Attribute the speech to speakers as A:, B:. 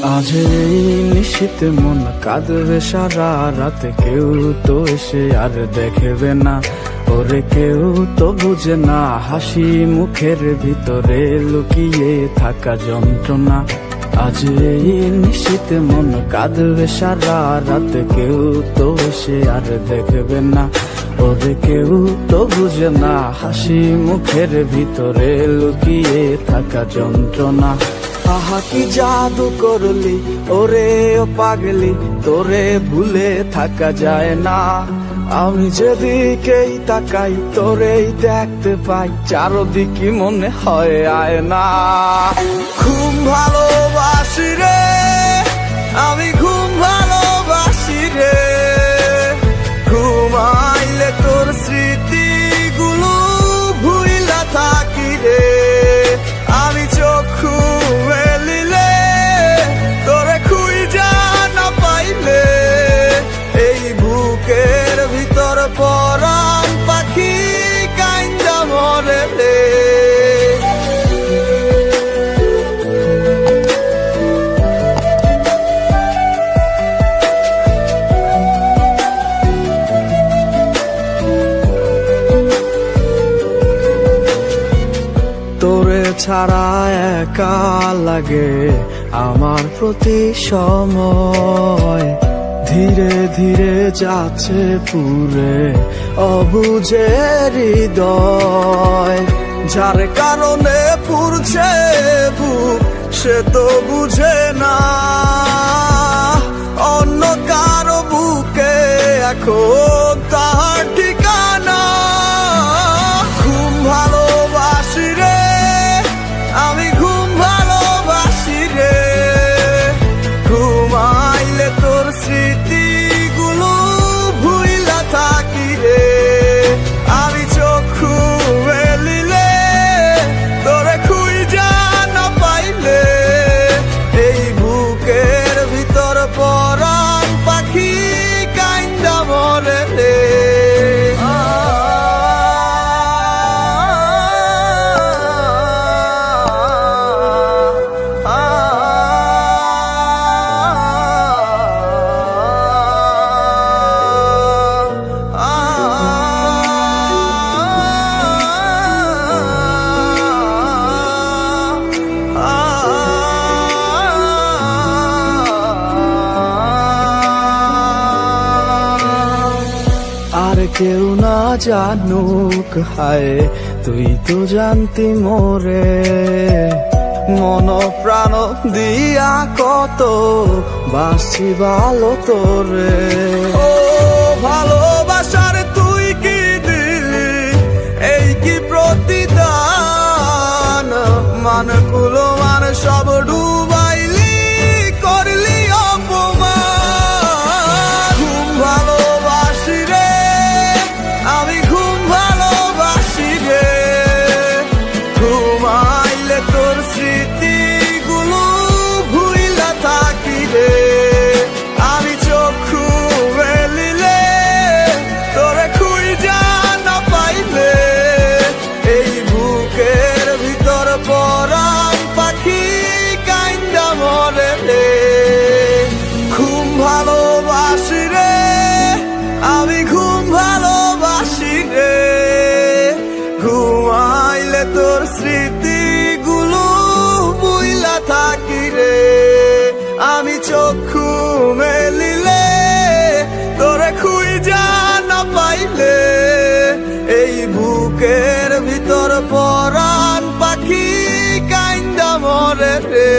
A: আজ এই নিশীথে মন কাঁদবে সারা রাত, কেউ তো এসে আর দেখবে না, ওরে কেউ তো বুঝে না হাসি মুখের ভিতরে লুকিয়ে থাকা যন্ত্রণা। আজ এই নিশীথে মন কাঁদবে সারা রাত, কেউ তো এসে আর দেখবে না, ওরে কেউ তো বুঝে না হাসি মুখের ভিতরে লুকিয়ে থাকা যন্ত্রণা। আহা কি জাদু করলি ওরে ও পাগলি, তোরে ভুলে থাকা যায় না। আমি যেদিকেই তাকাই তোরেই দেখতে পাই, চারদিকে মনে হয় আয়না। ঘুম ভালোবাসি রে আমি, ঘুম ভালোবাসি রে, ঘুমাইলে তোর স্মৃতিগুলো ভুইলা থাকি রে। আমি চক্ষু মেলিলে তোরে খুঁজা না পাইলে, এই বুকের ভিতর পরাণ পাখি কাইন্দা মরে রে। তোরে ছাড়া একা লাগে আমার প্রতি সময়, ধীরে ধীরে যাচ্ছে পুরে অবুঝে হৃদয়। যার কারণে পুরছে বুক সে তো বুঝে না, অন্য কারো বুকে এখন তাহার ঠিকানা। ঘুম ভালোবাসি রে আমি, ঘুম ভালোবাসি রে, ঘুমাইলে তোর স্মৃতিগুলো ভুইলা থাকি রে। আমি চক্ষু মেলিলে তোরে খুঁজা না পাইলে, এই বুকের ভিতর পরাণ পাখি কাইন্দা মরে রে। আর কেউ না জানুক হায়, তুই তো জানতি মোরে, মন প্রাণ দিয়া কত বাসি ভালো তোরে। ও ভালোবাসার তুই কি দিলি, এই কি প্রতিদান, মানগুলো মান সব ডুবাইলি করলি অপমান। ঘুম ভালোবাসি রে আমি, ঘুম ভালোবাসি রে, ঘুমাইলে তোর স্মৃতিগুলো ভুইলা থাকি রে। আমি চক্ষু মেলিলে তোরে খুঁজা না পাইলে, এই বুকের ভিতর পরাণ পাখি কাইন্দা মরে রে। ঘুম ভালোবাসি রে আমি, ঘুম ভালোবাসি রে, ঘুমাইলে তোর স্মৃতিগুলো ভুইলা থাকি রে। আমি চক্ষু মেলিলে তোরে খুঁজা না পাইলে, এই বুকের ভিতর পরাণ পাখি কাইন্দা মরে রে।